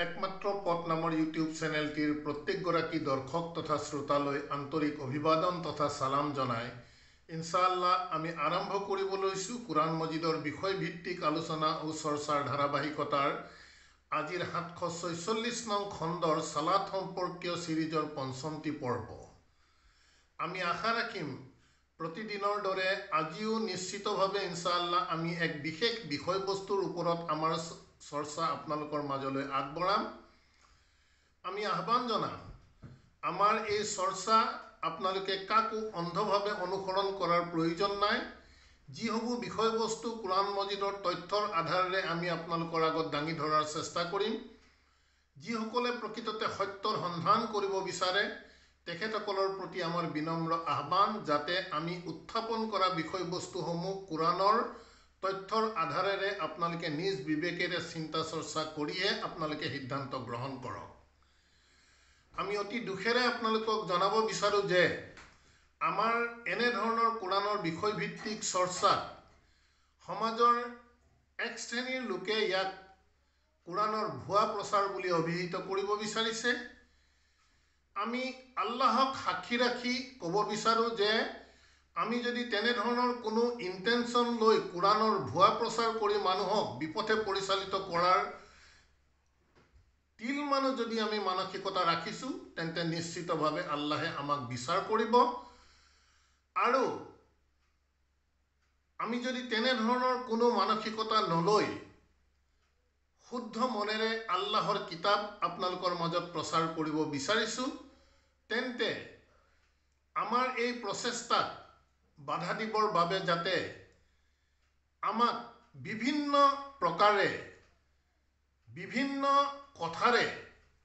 একমাত্ৰ পথ নামৰ ইউটিউব চেনেলটিৰ প্ৰত্যেকগৰাকী দৰ্শক তথা শ্ৰোতালৈ আন্তৰিক অভিবাদন তথা সালাম জনাই ইনশাআল্লাহ আমি আৰম্ভ কৰিব লৈছোঁ কুৰাণ মজিদৰ বিষয়ভিত্তিক আলোচনা ও চৰ্চাৰ ধাৰাবাহিকতাৰ আজিৰ 746 নং খণ্ডৰ সালাত সম্পৰ্কীয় সিৰিজৰ পঞ্চমটি পৰ্ব। আমি আশা ৰাখিম প্ৰতিদিনৰ দৰে আজিও নিশ্চিতভাৱে ইনশাআল্লাহ আমি এক বিশেষ বিষয়বস্তুৰ ওপৰত আমাৰ চৰ্চা আপোনালোকৰ মাজলৈ আগবঢ়াম। আমি আহ্বান জনাম আমাৰ এই চৰ্চা আপোনালোকে কাকো অন্ধভাৱে অনুসৰণ কৰাৰ প্ৰয়োজন নাই। যিসমূহ বিষয়বস্তু কুৰাণ মজিদৰ তথ্যৰ আধাৰেৰে আমি আপোনালোকৰ আগত দাঙি ধৰাৰ চেষ্টা কৰিম। যিসকলে প্ৰকৃততে সত্যৰ সন্ধান কৰিব বিচাৰে তেখেতসকলৰ প্ৰতি আমাৰ বিনম্ৰ আহ্বান যাতে আমি উত্থাপন কৰা বিষয়বস্তুসমূহ কুৰাণৰ তথ্যৰ আধাৰেৰে আপোনালোকে নিজ বিবেকেৰে চিন্তা চৰ্চা কৰিহে আপোনালোকে সিদ্ধান্ত গ্ৰহণ কৰক। আমি অতি দুখেৰে আপোনালোকক জনাব বিচাৰোঁ যে আমাৰ এনেধৰণৰ কুৰাণৰ বিষয়ভিত্তিক চৰ্চাত সমাজৰ এক শ্ৰেণীৰ লোকে ইয়াক কুৰাণৰ ভুৱা প্ৰচাৰ বুলি অভিহিত কৰিব বিচাৰিছে। আমি আল্লাহক সাক্ষী ৰাখি ক'ব বিচাৰোঁ যে আমি যদি তেনেধৰণৰ কোনো ইণ্টেনশ্যন লৈ কুৰাণৰ ভুৱা প্ৰচাৰ কৰি মানুহক বিপথে পৰিচালিত কৰাৰ তিলমানো যদি আমি মানসিকতা ৰাখিছোঁ তেন্তে নিশ্চিতভাৱে আল্লাহে আমাক বিচাৰ কৰিব। আৰু আমি যদি তেনেধৰণৰ কোনো মানসিকতা নলৈ শুদ্ধ মনেৰে আল্লাহৰ কিতাপ আপোনালোকৰ মাজত প্ৰচাৰ কৰিব বিচাৰিছোঁ তেন্তে আমাৰ এই প্ৰচেষ্টাত বাধা দিবৰ বাবে যাতে আমাক বিভিন্ন প্ৰকাৰে বিভিন্ন কথাৰে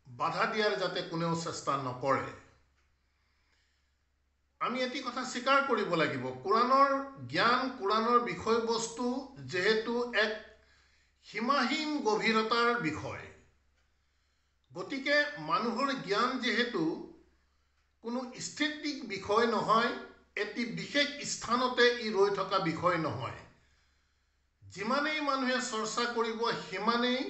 বাধা দিয়াৰ যাতে কোনেও চেষ্টা নকৰে। আমি এটি কথা স্বীকাৰ কৰিব লাগিব, কুৰাণৰ জ্ঞান কুৰাণৰ বিষয়বস্তু যেহেতু এক সীমাহীন গভীৰতাৰ বিষয়, গতিকে মানুহৰ জ্ঞান যেহেতু কোনো স্থিতিক বিষয় নহয়, এটি বিশেষ স্থানতে ই ৰৈ থকা বিষয় নহয়। যিমানেই মানুহে চৰ্চা কৰিব সিমানেই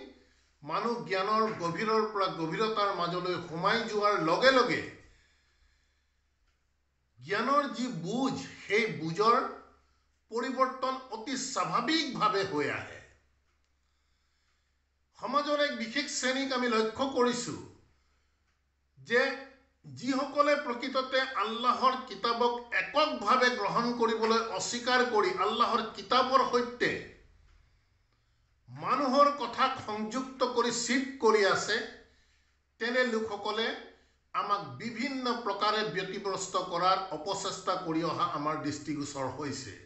মানুহ জ্ঞানৰ গভীৰৰ পৰা গভীৰতাৰ মাজলৈ সোমাই যোৱাৰ লগে লগে জ্ঞানৰ যি বুজ সেই বুজৰ পৰিৱৰ্তন অতি স্বাভাৱিকভাৱে হৈ আহে। সমাজৰ এক বিশেষ শ্ৰেণীক আমি লক্ষ্য কৰিছোঁ যে যিসকলে প্ৰকৃততে আল্লাহৰ কিতাপক এককভাৱে গ্ৰহণ কৰিবলৈ অস্বীকাৰ কৰি আল্লাহৰ কিতাপৰ সৈতে মানুহৰ কথাক সংযুক্ত কৰি চিট কৰি আছে তেনে লোকসকলে আমাক বিভিন্ন প্ৰকাৰে ব্যতিব্ৰস্ত কৰাৰ অপচেষ্টা কৰি অহা আমাৰ দৃষ্টিগোচৰ হৈছে।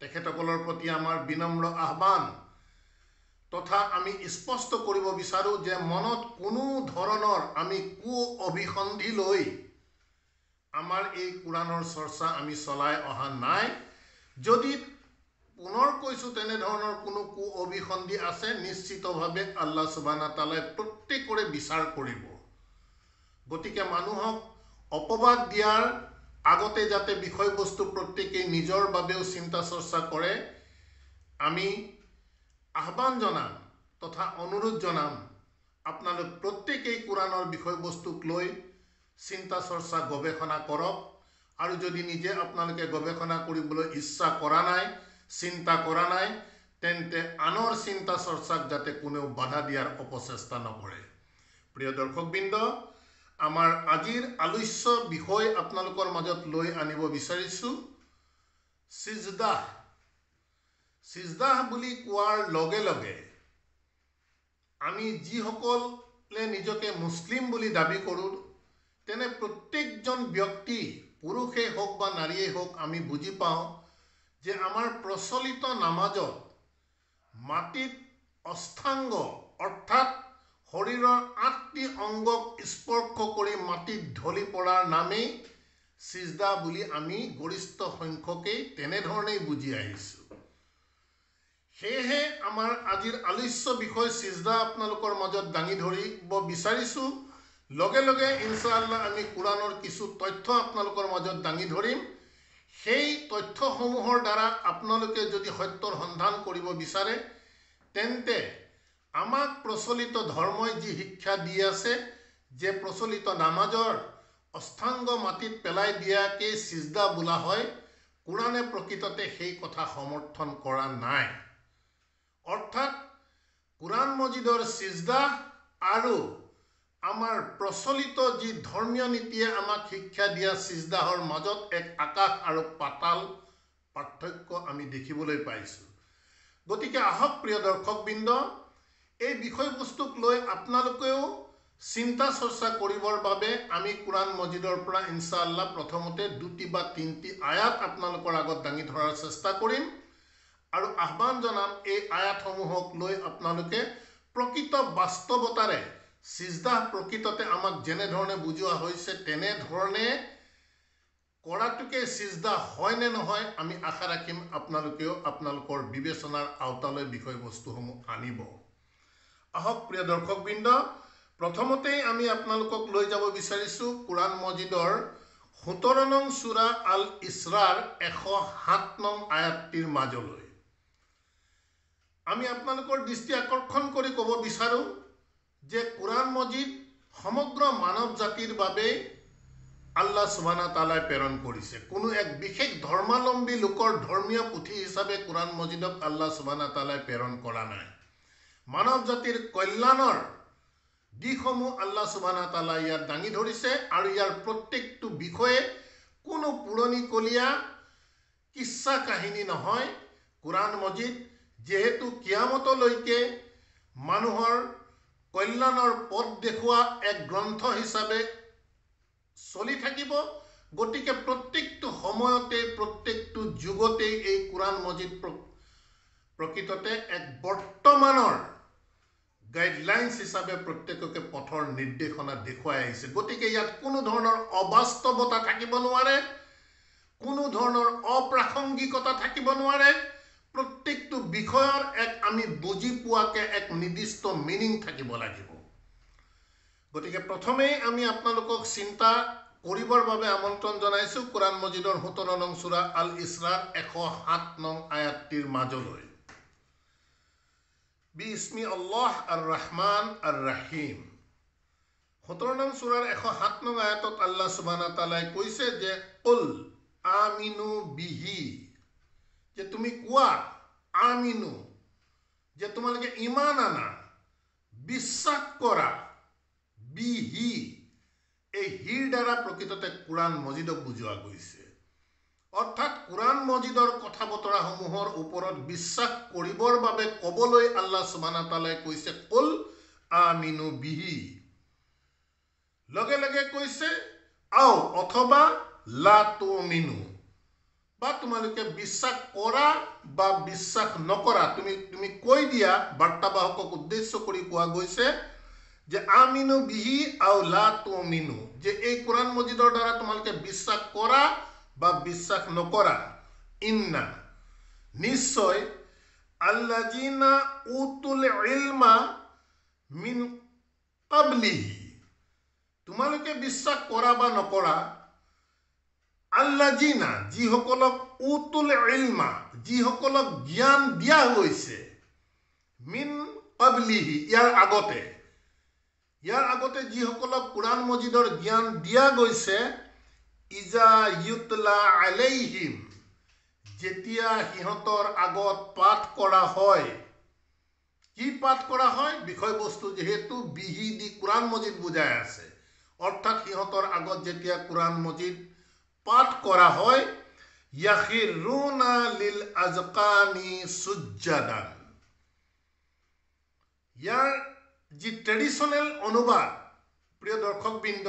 তেখেতসকলৰ প্ৰতি আমাৰ বিনম্ৰ আহ্বান তথা আমি স্পষ্ট কৰিব বিচাৰোঁ যে মনত কোনো ধৰণৰ আমি অভিসন্ধি লৈ আমাৰ এই কুৰাণৰ চৰ্চা আমি চলাই অহা নাই। যদি পুনৰ কৈছোঁ তেনেধৰণৰ কোনো অভিসন্ধি আছে নিশ্চিতভাৱে আল্লাহ সুবহানাহু তাআলাই প্ৰত্যেকৰে বিচাৰ কৰিব। গতিকে মানুহক অপবাদ দিয়াৰ আগতে যাতে বিষয়বস্তু প্ৰত্যেকেই নিজৰ বাবেও চিন্তা চৰ্চা কৰে আমি আহ্বান জনাম তথা অনুৰোধ জনাম আপোনালোক প্ৰত্যেকেই কুৰাণৰ বিষয়বস্তুক লৈ চিন্তা চৰ্চা গৱেষণা কৰক। আৰু যদি নিজে আপোনালোকে গৱেষণা কৰিবলৈ ইচ্ছা কৰা নাই চিন্তা কৰা নাই তেন্তে আনৰ চিন্তা চৰ্চাক যাতে কোনেও বাধা দিয়াৰ অপচেষ্টা নকৰে। প্ৰিয় দৰ্শকবৃন্দ, আমাৰ আজিৰ আলোচ্য বিষয় আপোনালোকৰ মাজত লৈ আনিব বিচাৰিছোঁ সিজদাহ। সিজদাহ বুলি কোৱাৰ লগে লগে আমি যিসকলে নিজকে মুছলিম বুলি দাবী কৰোঁ তেনে প্ৰত্যেকজন ব্যক্তি পুৰুষেই হওক বা নাৰীয়েই হওক আমি বুজি পাওঁ যে আমাৰ প্ৰচলিত নামাজত মাটিত অষ্টাংগ অৰ্থাৎ শৰীৰৰ 8টি অংগক স্পৰ্শ কৰি মাটিত ঢলি পৰাৰ নামেই সিজদা বুলি আমি গৰিষ্ঠ সংখ্যকেই তেনেধৰণেই বুজি আহিছোঁ। সেয়েহে আমাৰ আজিৰ আলোচ্য বিষয় সিজদা আপোনালোকৰ মাজত দাঙি ধৰিব বিচাৰিছোঁ। লগে লগে ইনশাআল্লাহ আমি কুৰাণৰ কিছু তথ্য আপোনালোকৰ মাজত দাঙি ধৰিম। সেই তথ্যসমূহৰ দ্বাৰা আপোনালোকে যদি সত্যৰ সন্ধান কৰিব বিচাৰে তেন্তে আমাক প্ৰচলিত ধৰ্মই যি শিক্ষা দি আছে যে প্ৰচলিত নামাজৰ অষ্টাংগ মাটিত পেলাই দিয়াকে সিজদা বোলা হয়, কোৰাণে প্ৰকৃততে সেই কথা সমৰ্থন কৰা নাই। অৰ্থাৎ কোৰাণ মজিদৰ সিজদা আৰু আমাৰ প্ৰচলিত যি ধৰ্মীয় নীতিয়ে আমাক শিক্ষা দিয়া সিজদাহৰ মাজত এক আকাশ আৰু পাতাল পাৰ্থক্য আমি দেখিবলৈ পাইছোঁ। গতিকে আহক প্ৰিয় দৰ্শকবৃন্দ, এই বিষয়বস্তুক লৈ আপোনালোকেও চিন্তা চৰ্চা কৰিবৰ বাবে আমি কোৰাণ মজিদৰ পৰা ইনশাআল্লাহ প্ৰথমতে 2 বা 3টি আয়াত আপোনালোকৰ আগত দাঙি ধৰাৰ চেষ্টা কৰিম আৰু আহ্বান জনাম এই আয়াতসমূহক লৈ আপোনালোকে প্ৰকৃত বাস্তৱতাৰে সিজদা প্ৰকৃততে আমাক যেনে ধৰণে বুজোৱা হৈছে তেনে ধৰণে কৰাটোকে সিজদা হয় নে নহয় আমি আশা ৰাখিম আপোনালোকেও আপোনালোকৰ বিবেচনাৰ আওতালৈ বিষয়বস্তুসমূহ আনিব। আহক প্ৰিয় দৰ্শকবৃন্দ, প্ৰথমতেই আমি আপোনালোকক লৈ যাব বিচাৰিছোঁ কোৰাণ মজিদৰ 17 নং সূৰা আল ইছৰাৰ 107 নং আয়াতটিৰ মাজলৈ। আমি আপোনালোকৰ দৃষ্টি আকৰ্ষণ কৰি ক'ব বিচাৰোঁ যে কোৰাণ মজিদ সমগ্ৰ মানৱ জাতিৰ বাবে আল্লাহ সুবহানাহু তাআলাই প্ৰেৰণ কৰিছে। কোনো এক বিশেষ ধৰ্মাৱলম্বী লোকৰ ধৰ্মীয় পুথি হিচাপে কোৰাণ মজিদক আল্লাহ সুবহানাহু তাআলাই প্ৰেৰণ কৰা নাই। মানৱ জাতিৰ কল্যাণৰ দিশসমূহ আল্লাহ সুবহানাহু তাআলাই ইয়াত দাঙি ধৰিছে আৰু ইয়াৰ প্ৰত্যেকটো বিষয়ে কোনো পুৰণিকলীয়া কিচ্ছা কাহিনী নহয়। কোৰাণ মজিদ যেহেতু কিয়ামতলৈকে মানুহৰ কল্যাণৰ পথ দেখুওৱা এক গ্ৰন্থ হিচাপে চলি থাকিব, গতিকে প্ৰত্যেকটো সময়তে প্ৰত্যেকটো যুগতে এই কোৰাণ মজিদ প্ৰকৃততে এক বৰ্তমানৰ গাইডলাইন্স হিচাপে প্ৰত্যেককে পথৰ নিৰ্দেশনা দেখুৱাই আহিছে। গতিকে ইয়াত কোনো ধৰণৰ অবাস্তৱতা থাকিব নোৱাৰে, কোনো ধৰণৰ অপ্ৰাসংগিকতা থাকিব নোৱাৰে। প্ৰত্যেকটো বিষয়ৰ এক আমি বুজি পোৱাকে এক নিৰ্দিষ্ট মিনিং থাকিব লাগিব। গতিকে প্ৰথমেই আমি আপোনালোকক চিন্তা কৰিবৰ বাবে আমন্ত্ৰণ জনাইছোঁ কোৰাণ মজিদৰ 17 নং সূৰা আল ইছৰাৰ 107 নং আয়াতটিৰ মাজলৈ। বিস্মি আল্লাহ আৰ ৰহমান আৰ ৰাহিম। 17 নং সূৰাৰ 107 নং আয়াতত আল্লাহ সুবহানাহু তাআলাই কৈছে যে কুল আমিনু বিহি, যে তুমি কোৱা আমিনু, যে তোমালোকে ইমান আনা, বিশ্বাস কৰা, বিহি, এই হিৰ দ্বাৰা প্ৰকৃততে কোৰাণ মজিদক বুজোৱা গৈছে। অৰ্থাৎ কোৰাণ মজিদৰ কথা বতৰাসমূহৰ ওপৰত বিশ্বাস কৰিবৰ বাবে ক'বলৈ আল্লাহ সুবহানাহু তাআলাই কৈছে কুল আমিনু বিহি। লগে লগে কৈছে আও অথবা লা তুমিনু, বা তোমালোকে বিশ্বাস কৰা বা বিশ্বাস নকৰা, তুমি কৈ দিয়া। বাৰ্তাবাহকক উদ্দেশ্য কৰি কোৱা গৈছে যে আমিনু বিহি আও লা তুমিনু, যে এই কোৰাণ মজিদৰ দ্বাৰা তোমালোকে বিশ্বাস কৰা বা বিশ্বাস নকৰা। ইন্না, নিশ্চয়, আল্লাযিনা উতুল ইলমা মিন ক্বাবলিহি, তোমালোকে বিশ্বাস কৰা বা নকৰা। আল্লাযিনা, যিসকলক উতুল ইলমা, যিসকলক জ্ঞান দিয়া হৈছে, মিন ক্বাবলিহি, ইয়াৰ আগতে যিসকলক কোৰাণ মজিদৰ জ্ঞান দিয়া গৈছে, ইজা ইউতলা আলাইহিম, যেতিয়া সিহঁতৰ আগত পাঠ কৰা হয়। কি পাঠ কৰা হয়? বিষয়বস্তু যিহেতু বিহি দি কোৰাণ মজিদ বুজাই আছে, অৰ্থাৎ সিহঁতৰ আগত যেতিয়া কোৰাণ মজিদ পাঠ কৰা হয়, ইয়াখিৰুনা লিল আজকানি সুজ্জাদান। ইয়াৰ যি ট্ৰেডিশ্যনেল অনুবাদ, প্ৰিয় দৰ্শকবৃন্দ,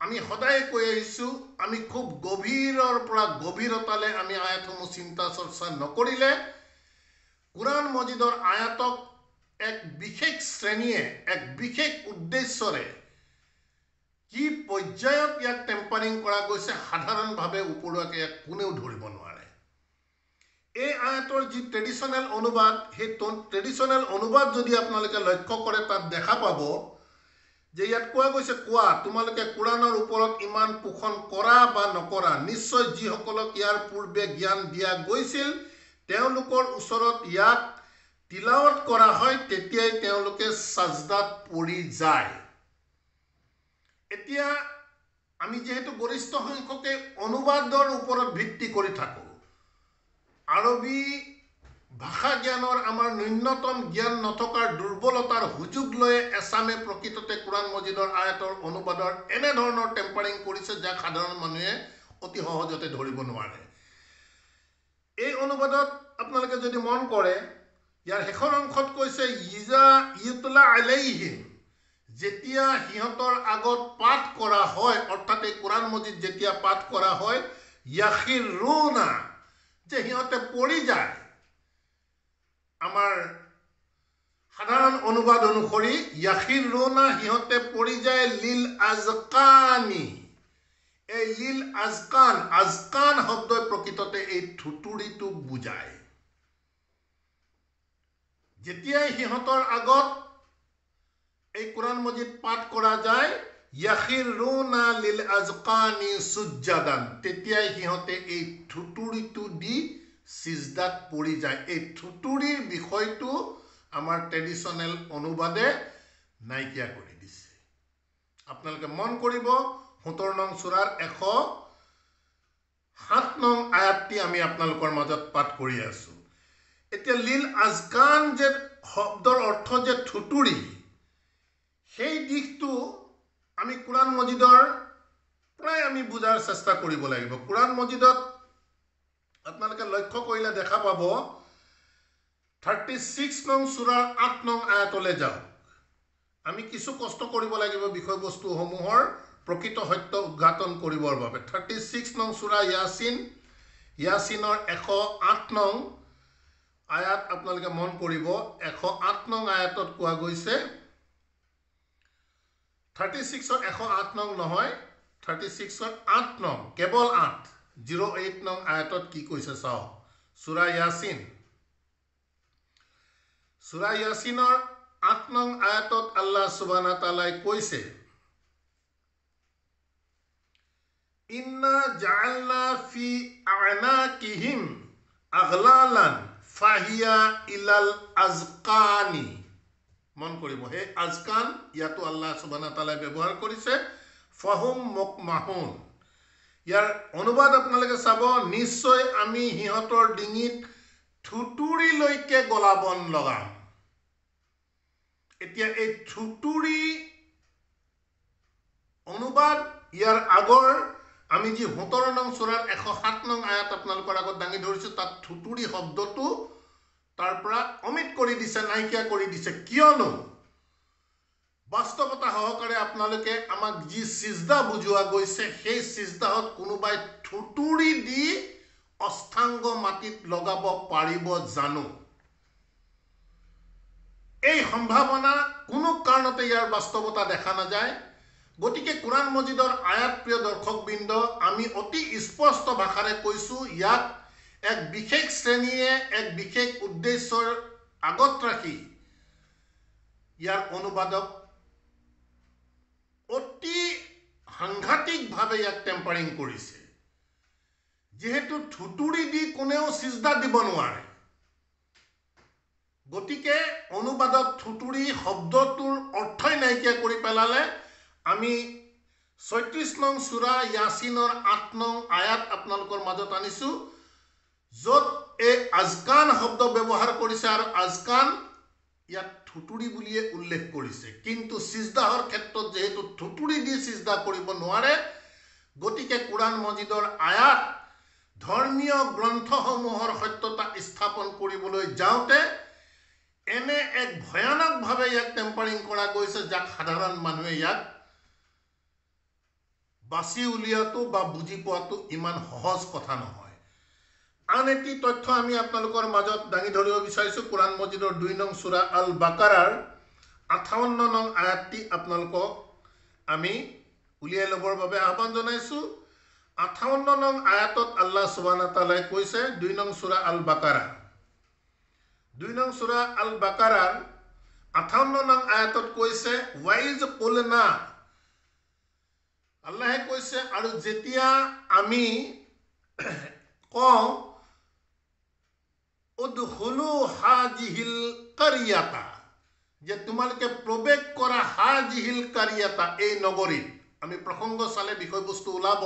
আমি সদায় কৈ আহিছোঁ, আমি খুব গভীৰৰ পৰা গভীৰতালৈ আমি আয়াতসমূহ চিন্তা চৰ্চা নকৰিলে কোৰাণ মজিদৰ আয়াতক এক বিশেষ শ্ৰেণীয়ে এক বিশেষ উদ্দেশ্যৰে কি পৰ্যায়ত ইয়াক টেম্পাৰিং কৰা গৈছে সাধাৰণভাৱে উপৰুৱাকৈ ইয়াক কোনেও ধৰিব নোৱাৰে। এই আয়াতৰ যি ট্ৰেডিশ্যনেল অনুবাদ, সেই ট্ৰেডিশ্যনেল অনুবাদ যদি আপোনালোকে লক্ষ্য কৰে তাত দেখা পাব যে ইয়াত কোৱা গৈছে কোৱা তোমালোকে কোৰাণৰ ওপৰত ইমান পোষণ কৰা বা নকৰা। নিশ্চয় যিসকলক ইয়াৰ পূৰ্বে জ্ঞান দিয়া গৈছিল তেওঁলোকৰ ওচৰত ইয়াক তিলাৱত কৰা হয় তেতিয়াই তেওঁলোকে সাজদাত পৰি যায়। এতিয়া আমি যেহেতু গৰিষ্ঠ সংখ্যকে অনুবাদৰ ওপৰত ভিত্তি কৰি থাকো, আৰবী ভাষা জ্ঞানৰ আমাৰ ন্যূনতম জ্ঞান নথকাৰ দুৰ্বলতাৰ সুযোগ লৈ এছামে প্ৰকৃততে কোৰাণ মজিদৰ আয়াতৰ অনুবাদৰ এনেধৰণৰ টেম্পাৰিং কৰিছে যাক সাধাৰণ মানুহে অতি সহজতে ধৰিব নোৱাৰে। এই অনুবাদত আপোনালোকে যদি মন কৰে, ইয়াৰ শেষৰ অংশত কৈছে ইজা ইউতলা আলাইহিম, যেতিয়া সিহঁতৰ আগত পাঠ কৰা হয়, অৰ্থাৎ এই কোৰাণ মজিদ যেতিয়া পাঠ কৰা হয়, ইয়াখিৰুনা, যে সিহঁতে পৰি যায়। আমাৰ সাধাৰণ অনুবাদ অনুসৰি ইয়াখিৰুনা, সিহঁতে পৰি যায় লিল আজকানি। এই লিল আজকান, আজকান শব্দই প্ৰকৃততে এই থুতুৰিটোক বুজায়। যেতিয়াই সিহঁতৰ আগত এই কোৰাণ মজিদ পাঠ কৰা যায়, ইয়াখিৰুনা লিল আজকানি সুজ্জাদান, তেতিয়াই সিহঁতে এই থুতুৰিটো দি সিজদাত পৰি যায়। এই থুতুৰিৰ বিষয়টো আমাৰ ট্ৰেডিশ্যনেল অনুবাদে নাইকিয়া কৰি দিছে। আপোনালোকে মন কৰিব, ৭০ নং সূৰাৰ ১০৭ নং আয়াতটি আমি আপোনালোকৰ মাজত পাঠ কৰি আছো। এতিয়া লিল আজকান যে শব্দৰ অৰ্থ যে থুতুৰি, সেই দিশটো আমি কোৰাণ মজিদৰ প্ৰায় আমি বুজাৰ চেষ্টা কৰিব লাগিব। কোৰাণ মজিদত আপোনালোকে লক্ষ্য কৰিলে দেখা পাব 36 নং সূৰাৰ ৮ নং আয়াতলৈ যাওক। আমি কিছু কষ্ট কৰিব লাগিব বিষয়বস্তুসমূহৰ প্ৰকৃত সত্য উদ্ঘাটন কৰিবৰ বাবে। 36 নং সূৰা ইয়াছিনৰ ১০৮ নং আয়াত আপোনালোকে মন কৰিব। ১০৮ নং আয়াতত কোৱা গৈছে, 36ৰ ১০৮ নং নহয়, 36ৰ ৮ নং, কেৱল ৮, 08 নং আয়াতত কি কৈছে চাওক। সূৰা ইয়াছিনৰ ৮ নং আয়াতত আল্লাহ সুবহানাহু ওয়া তাআলাই কৈছে, ইন্না জাআলনা ফি আ'নাকিহিম আগলালান ফাহিয়া ইলাল আজকানি। মন কৰিব, সেই আজকান ইয়াতো আল্লাহ সুবহানাহু ওয়া তাআলাই ব্যৱহাৰ কৰিছে, ফাহুম মুকমাহুন। ইয়াৰ অনুবাদ আপোনালোকে চাব, নিশ্চয় আমি সিহঁতৰ ডিঙিত থুতুৰিলৈকে গলাবন লগাম। এতিয়া এই থুতুৰি অনুবাদ, ইয়াৰ আগৰ আমি যি ৭০ নং সূৰাৰ ১০৭ নং আয়াত আপোনালোকৰ আগত দাঙি ধৰিছো, তাত থুতুৰি শব্দটো তাৰ পৰা অমিত কৰি দিছে, নাইকিয়া কৰি দিছে। কিয়নো বাস্তৱতা সহকাৰে আপোনালোকে আমাক যি সিজদা বুজোৱা গৈছে, সেই সিজদাত কোনোবাই থুতুৰি দি অষ্টাংগ মাটিত লগাব পাৰিব জানো? এই সম্ভাৱনা কোনো কাৰণতে ইয়াৰ বাস্তৱতা দেখা নাযায়। গতিকে কোৰাণ মজিদৰ আয়াত, প্ৰিয় দৰ্শকবৃন্দ, আমি অতি স্পষ্ট ভাষাৰে কৈছো, ইয়াক এক বিশেষ শ্ৰেণীয়ে এক বিশেষ উদ্দেশ্যৰ আগত ৰাখি ইয়াৰ অনুবাদক অতি সাংঘাতিকভাৱে ইয়াক টেম্পাৰিং কৰিছে। যেহেতু থুতুৰি দি কোনেও সিজদা দিব নোৱাৰে, গতিকে অনুবাদত থুতুৰি শব্দটোৰ অৰ্থই নাইকিয়া কৰি পেলালে। আমি ৩৬ নং সূৰা ইয়াছিনৰ ৮ নং আয়াত আপোনালোকৰ মাজত আনিছো, য'ত এই আজকান শব্দ ব্যৱহাৰ কৰিছে, আৰু আজকান ইয়াত থুতুৰি বুলিয়ে উল্লেখ কৰিছে। কিন্তু সিজদাহৰ ক্ষেত্ৰত যেহেতু থুতুৰি দি সিজদা কৰিব নোৱাৰে, গতিকে কোৰাণ মজিদৰ আয়াত ধৰ্মীয় গ্ৰন্থসমূহৰ সত্যতা স্থাপন কৰিবলৈ যাওঁতে এনে এক ভয়ানকভাৱে ইয়াক টেম্পাৰিং কৰা গৈছে, যাক সাধাৰণ মানুহে ইয়াক বাছি উলিয়াটো বা বুজি পোৱাটো ইমান সহজ কথা নহয়। আন এটি তথ্য আমি আপোনালোকৰ মাজত দাঙি ধৰিব বিচাৰিছো। কোৰাণ মজিদৰ ২ নং সূৰা আল বাকাৰাৰ ৫৮ নং আয়াতটি আপোনালোকক আমি উলিয়াই ল'বৰ বাবে আহ্বান জনাইছো। ৫৮ নং আয়াতত আল্লাহ সুবহানাহু ওয়া তাআলাই কৈছে, ২ নং সূৰা আল বাকাৰা, ২ নং সূৰা আল বাকাৰাৰ ৫৮ নং আয়াতত কৈছে, ওয়াইজ কুলনা, আল্লাহে কৈছে, আৰু যেতিয়া আমি কওঁ উদখুলু হাজিহিল কাৰিয়াতা, যে তোমালোকে প্ৰৱেশ কৰা হাজিহিল কাৰিয়াতা, এই নগৰীত। আমি প্ৰসংগ চালে বিষয়বস্তু ওলাব,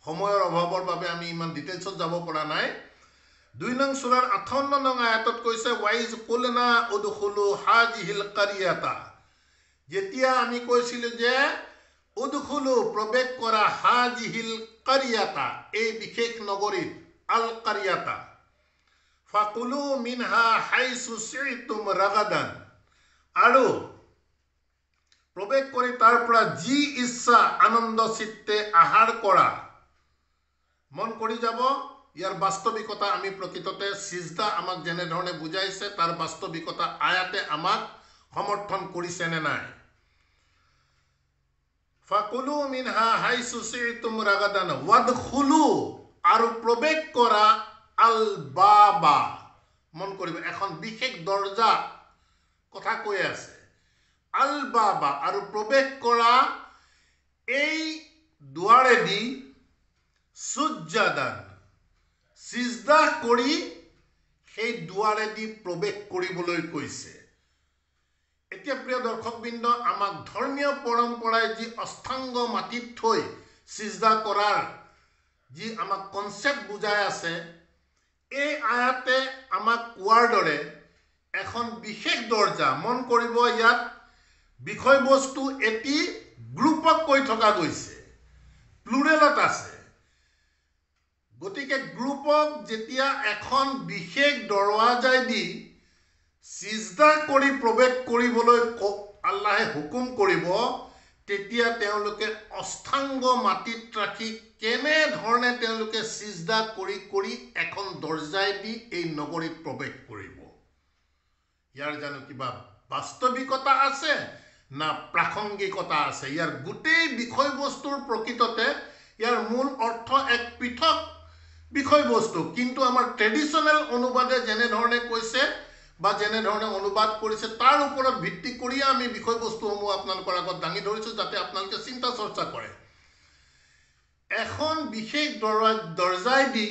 সময়ৰ অভাৱৰ বাবে আমি ইমান ডিটেইলছত যাব পৰা নাই। 2 নং সূৰাৰ 58 নং আয়াতত কৈছে ওয়াইজ কুলনা উদখুলু হাজিহিল কাৰিয়াতা, যেতিয়া আমি কৈছিলোঁ যে উদখুলু প্ৰৱেশ কৰা হাজিহিল কাৰিয়াতা, এই বিশেষ নগৰীত, আল কাৰিয়াতা, ফাকুলু মিনহা হাইছু শি'তুম ৰাগাদান, আৰু প্ৰৱেশ কৰি তাৰ পৰা যি ইচ্ছা আনন্দ চিত্তে আহাৰ কৰা। মন কৰি যাব, ইয়াৰ বাস্তৱিকতা আমি প্ৰকৃততে সিজদা আমাক যেনেধৰণে বুজাইছে তাৰ বাস্তৱিকতা আয়াতে আমাক সমৰ্থন কৰিছে নে নাই। ফাকুলু মিনহা হাইছু শি'তুম ৰাগাদান ৱাদখুলু, আৰু প্ৰৱেশ কৰা আল বাবা। মন কৰিব, এখন বিশেষ দৰ্জা কথা কৈ আছে। আল বাবা, আৰু প্ৰৱেশ কৰা এই দুৱাৰেদি সুজ্জাদান, সিজদা কৰি সেই দুৱাৰেদি প্ৰৱেশ কৰিবলৈ কৈছে। এতিয়া প্ৰিয় দৰ্শকবৃন্দ, আমাক ধৰ্মীয় পৰম্পৰাই যি অষ্টাংগ মাটিত থৈ সিজদা কৰাৰ যি আমাক কনচেপ্ট বুজাই আছে, এই আয়াতে আমাক কোৱাৰ দৰে এখন বিশেষ দৰ্জা, মন কৰিব ইয়াত বিষয়বস্তু এটি গ্ৰুপক কৈ থকা গৈছে, প্লুৰেলত আছে। গতিকে গ্ৰুপক যেতিয়া এখন বিশেষ দৰৱাজাইদি সিজদা কৰি প্ৰৱেশ কৰিবলৈ আল্লাহে হুকুম কৰিব, তেতিয়া তেওঁলোকে অষ্টাংগ মাটিত ৰাখি কেনেধৰণে তেওঁলোকে সিজদা কৰি কৰি এখন দৰ্জাইদি এই নগৰীত প্ৰৱেশ কৰিব। ইয়াৰ জানো কিবা বাস্তৱিকতা আছে না প্ৰাসংগিকতা আছে? ইয়াৰ গোটেই বিষয়বস্তুৰ প্ৰকৃততে ইয়াৰ মূল অৰ্থ এক পৃথক বিষয়বস্তু, কিন্তু আমাৰ ট্ৰেডিশ্যনেল অনুবাদে যেনেধৰণে কৈছে বা যেনেধৰণে অনুবাদ কৰিছে তাৰ ওপৰত ভিত্তি কৰিয়ে আমি বিষয়বস্তুসমূহ আপোনালোকৰ আগত দাঙি ধৰিছোঁ, যাতে আপোনালোকে চিন্তা চৰ্চা কৰে। এখন বিশেষ দৰ্জাইদি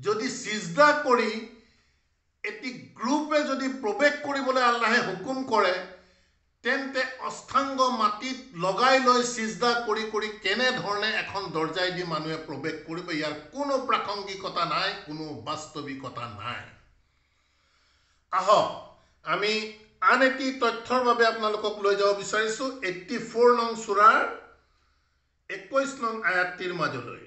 যদি সিজদা কৰি এটি গ্ৰুপে যদি প্ৰৱেশ কৰিবলৈ আল্লাহে হুকুম কৰে, তেন্তে অষ্টাংগ মাটিত লগাই লৈ সিজদা কৰি কৰি কেনেধৰণে এখন দৰ্জাইদি মানুহে প্ৰৱেশ কৰিব, ইয়াৰ কোনো প্ৰাসংগিকতা নাই, কোনো বাস্তৱিকতা নাই। আহক আমি আন এটি তথ্যৰ বাবে আপোনালোকক লৈ যাব বিচাৰিছোঁ 84 নং সূৰাৰ 21 নং আয়াতটিৰ মাজলৈ।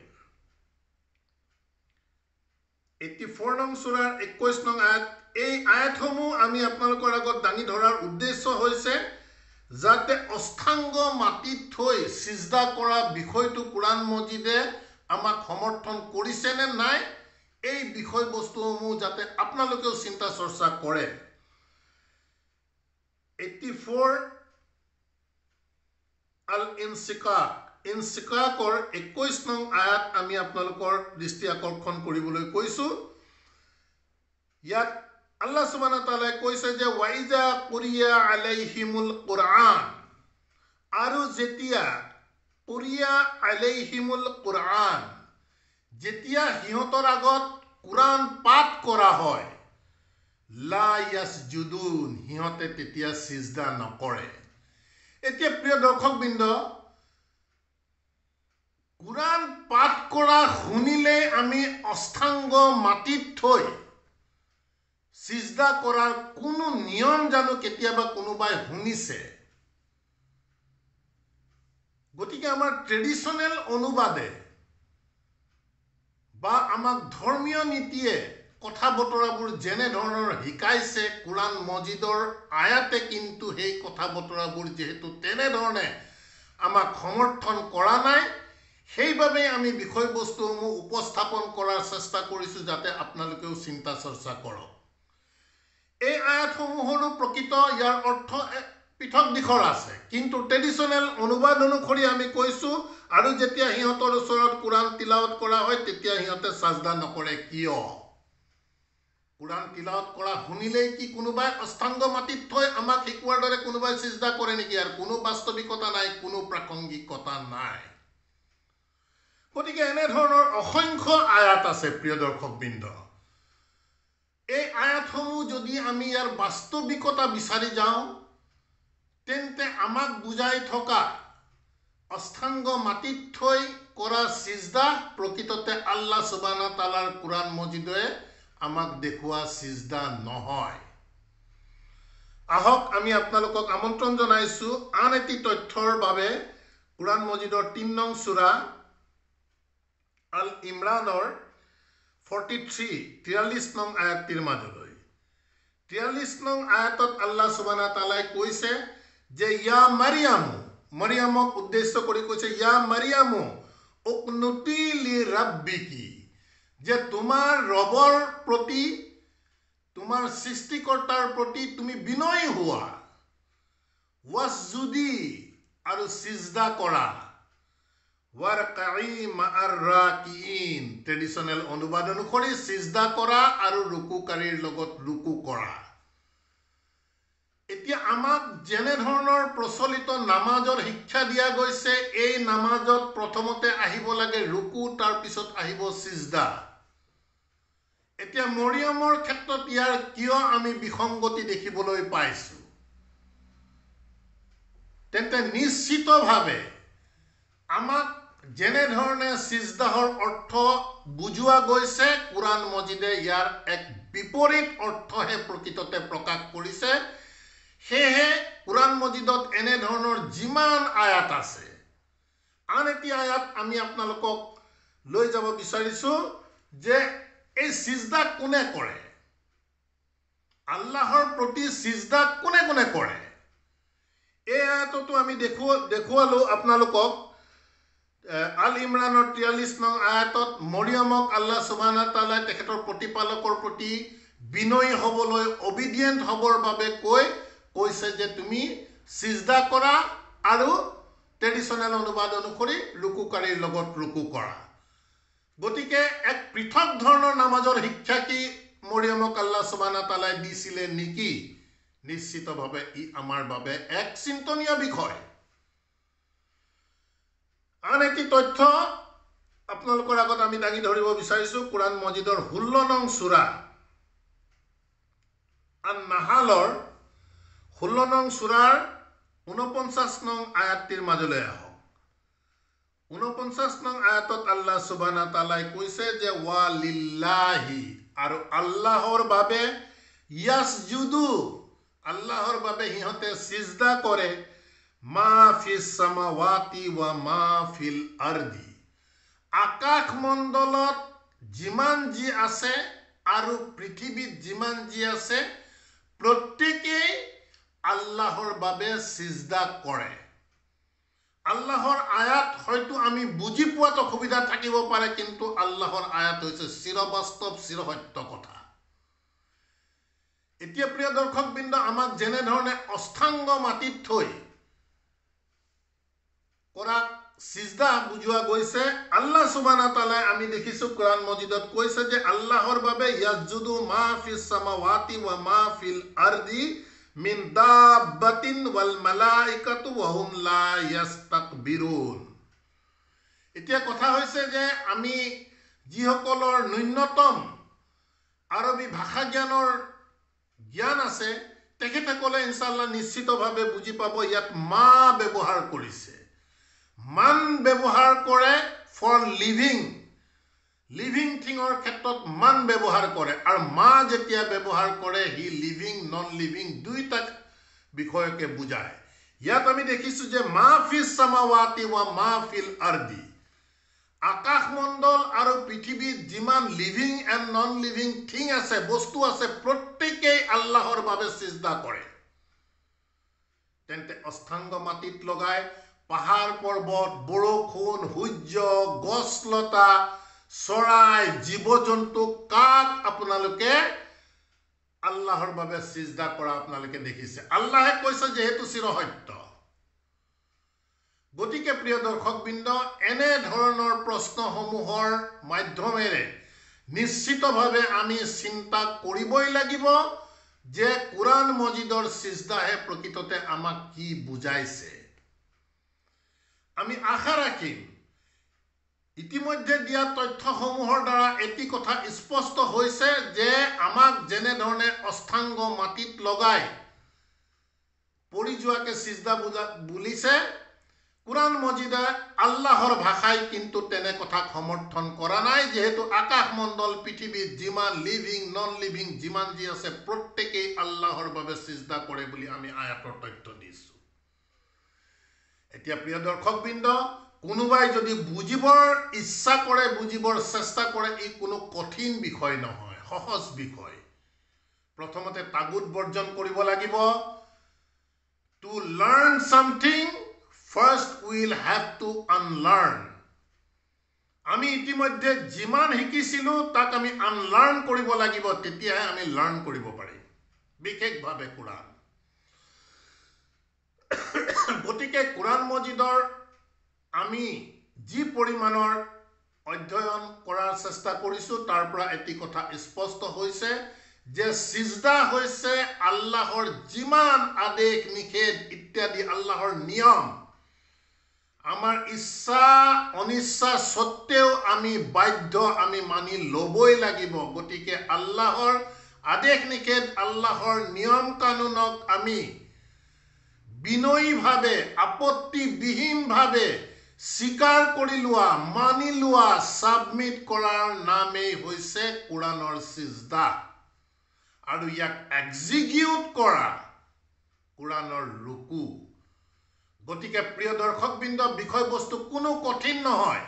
84 নং সূৰাৰ 21 নং আয়াত, এই আয়াতসমূহ আমি আপোনালোকৰ আগত দাঙি ধৰাৰ উদ্দেশ্য হৈছে যাতে অষ্টাংগ মাটিত থৈ সিজদা কৰা বিষয়টো কোৰাণ মজিদে আমাক সমৰ্থন কৰিছে নে নাই, এই বিষয়বস্তুসমূহ যাতে আপোনালোকেও চিন্তা চৰ্চা কৰে। 84 আল ইনচিকাকৰ 21 নং আয়াত আমি আপোনালোকৰ দৃষ্টি আকৰ্ষণ কৰিবলৈ কৈছোঁ। ইয়াত আল্লাহ সুবহানাহু ওয়া তাআলাই কৈছে যে ওয়াইজা কুৰিয়া আলাইহিমুল কুৰআন, আৰু যেতিয়া কুৰিয়া আলাইহিমুল কুৰআন, যেতিয়া সিহঁতৰ আগত কুৰাণ পাঠ কৰা হয়, লা ইয়াসজুদুন, সিহঁতে তেতিয়া সিজদা নকৰে। এতিয়া প্ৰিয় দৰ্শকবৃন্দ, কুৰাণ পাঠ কৰা শুনিলে আমি অষ্টাংগ মাটিত থৈ সিজদা কৰাৰ কোনো নিয়ম জানো কেতিয়াবা কোনোবাই শুনিছে? গতিকে আমাৰ ট্ৰেডিশ্যনেল অনুবাদে বা আমাক ধৰ্মীয় নীতিয়ে কথা বতৰাবোৰ যেনে ধৰণৰ শিকাইছে, কোৰাণ মজিদৰ আয়াতে কিন্তু সেই কথা বতৰাবোৰ যেহেতু তেনেধৰণে আমাক সমৰ্থন কৰা নাই, সেইবাবে আমি বিষয়বস্তুসমূহ উপস্থাপন কৰাৰ চেষ্টা কৰিছোঁ যাতে আপোনালোকেও চিন্তা চৰ্চা কৰক। এই আয়াতসমূহৰো প্ৰকৃত ইয়াৰ অৰ্থ পৃথক দিশৰ আছে, কিন্তু ট্ৰেডিশ্যনেল অনুবাদ অনুসৰি আমি কৈছোঁ, আৰু যেতিয়া সিহঁতৰ ওচৰত কোৰাণ তিলাৱত কৰা হয় তেতিয়া সিহঁতে সাজদা নকৰে। কিয়? কোৰাণ তিলাৱত কৰা শুনিলেই কি কোনোবাই অষ্টাংগ মাটিত থৈ আমাক শিকোৱাৰ দৰে কোনোবাই সিজদা কৰে নেকি? আৰু কোনো বাস্তৱিকতা নাই, কোনো প্ৰাসংগিকতা নাই। গতিকে এনেধৰণৰ অসংখ্য আয়াত আছে প্ৰিয় দৰ্শকবৃন্দ। এই আয়াতসমূহ যদি আমি ইয়াৰ বাস্তৱিকতা বিচাৰি যাওঁ তেন্তে আমাক বুজাই থকা অষ্টাংগ মাটিত থৈ কৰা সিজদা প্ৰকৃততে আল্লাহ সুবহানাহু ওয়া তাআলাৰ কুৰাণ মজিদে আমাক দেখুওৱা সিজদা নহয়। আহক আমি আপোনালোকক আমন্ত্ৰণ জনাইছো আন এটি তথ্যৰ বাবে কুৰাণ মজিদৰ ৩ নং সূৰা আল ইমৰানৰ 43 নং আয়াতটিৰ মাজলৈ 43 নং আয়াতত আল্লাহ সুবহানাহু ওয়া তাআলাই কৈছে যে ইয়া মাৰিয়ামক উদ্দেশ্য কৰি কৈছে ইয়া মাৰিয়ামু উকনুতি লি ৰাব্বিকি, যে তোমাৰ ৰবৰ প্ৰতি তোমাৰ সৃষ্টিকৰ্তাৰ প্ৰতি তুমি বিনয়ী হোৱা, ৱাসজুদি আৰু সিজদা কৰা, ওয়াৰকাই মাআৰ ৰাকিইন, ট্ৰেডিশনেল অনুবাদ অনুসৰি সিজদা কৰা আৰু ৰুকুকাৰীৰ লগত ৰুকু কৰা। এতিয়া আমাক যেনে ধৰণৰ প্ৰচলিত নামাজৰ শিক্ষা দিয়া গৈছে, এই নামাজত প্ৰথমতে আহিব লাগে ৰুকু, তাৰ পিছত আহিব সিজদা। এতিয়া মৰিয়মৰ ক্ষেত্ৰত ইয়াৰ কিয় আমি বিসংগতি দেখিবলৈ পাইছো? তেন্তে নিশ্চিতভাৱে আমাক যেনে ধৰণে সিজদাহৰ অৰ্থ বুজোৱা গৈছে, কুৰাণ মজিদে ইয়াৰ এক বিপৰীত অৰ্থহে প্ৰকৃততে প্ৰকাশ কৰিছে। সেয়েহে কুৰাণ মজিদত এনে ধৰণৰ যিমান আয়াত আছে, আন এটি আয়াত আমি আপোনালোকক লৈ যাব বিচাৰিছো যে এই সিজদা কোনে কৰে, আল্লাহৰ প্ৰতি সিজদা কোনে কোনে কৰে। এই আয়াততো আমি দেখুৱালো আপোনালোকক আল ইমৰানৰ 43 নং আয়াতত মৰিয়মক আল্লাহ সুবহানাহু ওয়া তাআলাই তেখেতৰ প্ৰতিপালকৰ প্ৰতি বিনয়ী হ'বলৈ, অবিডিয়েণ্ট হ'বৰ বাবে কৈছে যে তুমি সিজদা কৰা আৰু ট্ৰেডিশনেল অনুবাদ অনুসৰি ৰুকুকাৰীৰ লগত ৰুকু কৰা। গতিকে এক পৃথক ধৰণৰ নামাজৰ শিক্ষা কি মৰিয়মক আল্লাহ সুবহানাহু ওয়া তাআলাই দিছিলে নেকি? নিশ্চিতভাৱে ই আমাৰ বাবে এক চিন্তনীয় বিষয়। আন এটি তথ্য আপোনালোকৰ আগত আমি দাঙি ধৰিব বিচাৰিছো কুৰাণ মজিদৰ 16 নং সূৰা আন নাহালৰ 16 নং সূৰাৰ 49 নং আয়াতটিৰ মাজলৈ আহক। 49 নং আয়াতত আল্লাহ সুবহানাহু ওয়া তাআলাই কৈছে যে ওয়া লিল্লাহি, আৰু আল্লাহৰ বাবে, ইয়াসজুদু, আল্লাহৰ বাবে সিহঁতে সিজদা কৰে, মা ফিস সামাওয়াতি ওয়া মা ফিল আৰদি, আকাশ মণ্ডলত যিমান যি আছে আৰু পৃথিৱীত যিমান যি আছে প্ৰত্যেকেই আল্লাহৰ বাবে সিজদা কৰে। আল্লাহৰ আয়াত হয়তো আমি বুজি পোৱাত অসুবিধা থাকিব পাৰে, কিন্তু আল্লাহৰ আয়াত হৈছে চিৰবাস্তৱ চিৰসত্য কথা। এতিয়া প্ৰিয় দৰ্শকবৃন্দ, আমাক যেনে ধৰণে অষ্টাংগ মাটিত থৈ কৰা সিজদা বুজোৱা গৈছে, আল্লাহ সুবহানাহু ওয়া তাআলাই আমি দেখিছো কুৰাণ মজিদত কৈছে যে আল্লাহৰ বাবে ইয়াসজুদু মা ফিস সামাওয়াতি ওয়া মা ফিল আৰদি মিন দাব্বাতিন ওয়াল মালাইকাতু ওয়া হুম লা ইয়াস্তাকবিৰুন। এতিয়া কথা হৈছে যে আমি যিসকলৰ ন্যূনতম আৰবী ভাষা জ্ঞান আছে তেখেতসকলে ইনশাআল্লাহ নিশ্চিতভাৱে বুজি পাব ইয়াত মা ব্যৱহাৰ কৰিছে। মান ব্যৱহাৰ কৰে ফৰ লিভিং থিঙৰ ক্ষেত্ৰত মান ব্যৱহাৰ কৰে, আৰু মা যেতিয়া ব্যৱহাৰ কৰে হি লিভিং নন লিভিং দুইটা বিষয়কে বুজায়। ইয়াত আমি দেখিছো যে মা ফিস সামাওয়াতি ওয়া মা ফিল আৰদি, আকাশমণ্ডল আৰু পৃথিৱীত যিমান living and non living thing আছে, বস্তু আছে, প্ৰত্যেকেই আল্লাহৰ বাবে সিজদা কৰে। তেন্তে অষ্টাংগ মাটিত লগাই পাহাৰ পৰ্বত, বৰষুণ, সূৰ্য, গছলতা, চৰাই, জীৱ জন্তু, কাক আপোনালোকে আল্লাহৰ বাবে সিজদা কৰা আপোনালোকে দেখিছে। আল্লাহে কৈছে যে হেতু চিৰসত্য। গতিকে প্ৰিয় দৰ্শকবৃন্দ, এনে ধৰণৰ প্ৰশ্নসমূহৰ মাধ্যমেৰে নিশ্চিতভাৱে আমি চিন্তা কৰিবই লাগিব যে কুৰাণ মজিদৰ সিজদাহে প্ৰকৃততে আমাক কি বুজাইছে। আমি আশা ৰাখিম ইতিমধ্যে দিয়া তথ্যসমূহৰ দ্বাৰা এটি কথা স্পষ্ট হৈছে যে আমাক যেনেধৰণে অষ্টাংগ মাটিত লগাই পৰি যোৱাকে সিজদা বুলিছে, কুৰাণ মজিদে আল্লাহৰ ভাষাই কিন্তু তেনে কথাক সমৰ্থন কৰা নাই, যেহেতু আকাশমণ্ডল পৃথিৱীত যিমান লিভিং নন লিভিং যিমান যি আছে প্ৰত্যেকেই আল্লাহৰ বাবে সিজদা কৰে বুলি আমি আয়াতৰ তথ্য দিছোঁ। এতিয়া প্ৰিয় দৰ্শকবৃন্দ, কোনোবাই যদি বুজিবৰ ইচ্ছা কৰে, বুজিবৰ চেষ্টা কৰে, ই কোনো কঠিন বিষয় নহয়, সহজ বিষয়। প্ৰথমতে তাগুত বৰ্জন কৰিব লাগিব। To learn something first will have to unlearn. আমি ইতিমধ্যে যিমান শিকিছিলোঁ তাক আমি আনলাৰ্ণ কৰিব লাগিব, তেতিয়াহে আমি লাৰ্ণ কৰিব পাৰিম, বিশেষভাৱে কোৰাণ। গতিকে কোৰাণ মজিদৰ আমি যি পৰিমাণৰ অধ্যয়ন কৰাৰ চেষ্টা কৰিছোঁ তাৰ পৰা এটি কথা স্পষ্ট হৈছে যে সিজদা হৈছে আল্লাহৰ যিমান আদেশ নিষেধ ইত্যাদি আল্লাহৰ নিয়ম, আমাৰ ইচ্ছা অনিচ্ছা সত্ত্বেও আমি বাধ্য, আমি মানি ল'বই লাগিব। গতিকে আল্লাহৰ আদেশ নিষেধ, আল্লাহৰ নিয়ম কানুনক আমি বিনয়ীভাৱে, আপত্তিবিহীনভাৱে স্বীকাৰ কৰি লোৱা, মানি লোৱা, ছাবমিট কৰাৰ নামেই হৈছে কোৰাণৰ সিজদা, আৰু ইয়াক এক্সিকিউট কৰা কোৰাণৰ ৰুকু। গতিকে প্ৰিয় দৰ্শকবৃন্দ, বিষয়বস্তু কোনো কঠিন নহয়।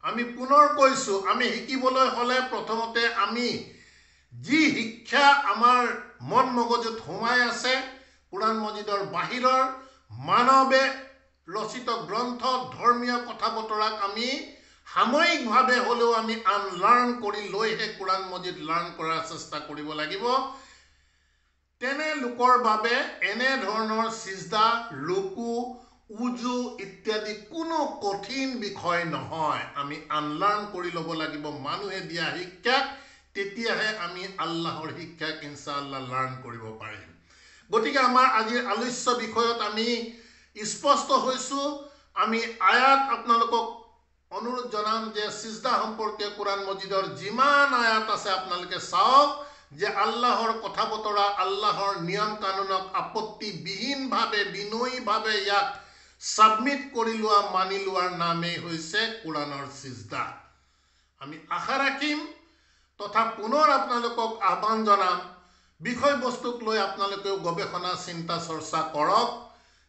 আমি পুনৰ কৈছোঁ, আমি শিকিবলৈ হ'লে প্ৰথমতে আমি যি শিক্ষা আমাৰ মন মগজুত সোমাই আছে, কোৰাণ মজিদৰ বাহিৰৰ মানৱে ৰচিত গ্ৰন্থ, ধৰ্মীয় কথা বতৰাক আমি সাময়িকভাৱে হ'লেও আমি আনলাৰ্ণ কৰি লৈহে কোৰাণ মজিদ লাৰ্ণ কৰাৰ চেষ্টা কৰিব লাগিব। তেনে লোকৰ বাবে এনেধৰণৰ সিজদা, ৰুকু, উজু ইত্যাদি কোনো কঠিন বিষয় নহয়। আমি আনলাৰ্ণ কৰি ল'ব লাগিব মানুহে দিয়া শিক্ষাক, তেতিয়াহে আমি আল্লাহৰ শিক্ষাক ইনশাআল্লাহ লাৰ্ণ কৰিব পাৰিম। গতিকে আমাৰ আজিৰ আলোচ্য বিষয়ত আমি স্পষ্ট হৈছোঁ। আমি আয়াত আপোনালোকক অনুৰোধ জনাম যে সিজদা সম্পৰ্কে কোৰাণ মজিদৰ যিমান আয়াত আছে আপোনালোকে চাওক, যে আল্লাহৰ কথা বতৰা, আল্লাহৰ নিয়ম কানুনক আপত্তিবিহীনভাৱে, বিনয়ীভাৱে ইয়াক ছাবমিট কৰি লোৱা, মানি লোৱাৰ নামেই হৈছে কোৰাণৰ সিজদা। আমি আশা ৰাখিম তথা পুনৰ আপোনালোকক আহ্বান জনাম, বিষয়বস্তুক লৈ আপোনালোকেও গৱেষণা চিন্তা চৰ্চা কৰক।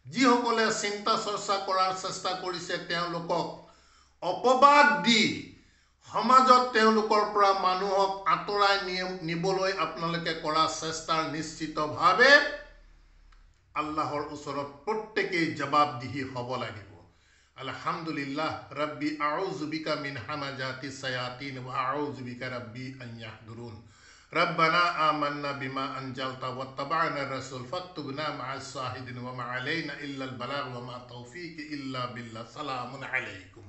যিসকলে চিন্তা চৰ্চা কৰাৰ চেষ্টা কৰিছে তেওঁলোকক অপবাদ দি সমাজত তেওঁলোকৰ পৰা মানুহক আঁতৰাই নিবলৈ আপোনালোকে কৰা চেষ্টাৰ নিশ্চিতভাৱে আল্লাহৰ ওচৰত প্ৰত্যেকেই জবাবদিহি হ'ব লাগিব। আলহামদুলিল্লাহ ৰব্বি আউযু বিকা মিন হামাজাতি শায়াতিন ওয়া আউযু বিকা রব্বি আন ইয়াহদুরুন। ربنا آمنا بما أنزلت واتبعنا الرسول فاكتبنا مع الشاهدين وما علينا إلا البلاغ وما توفيق إلا بالله. سلام عليكم.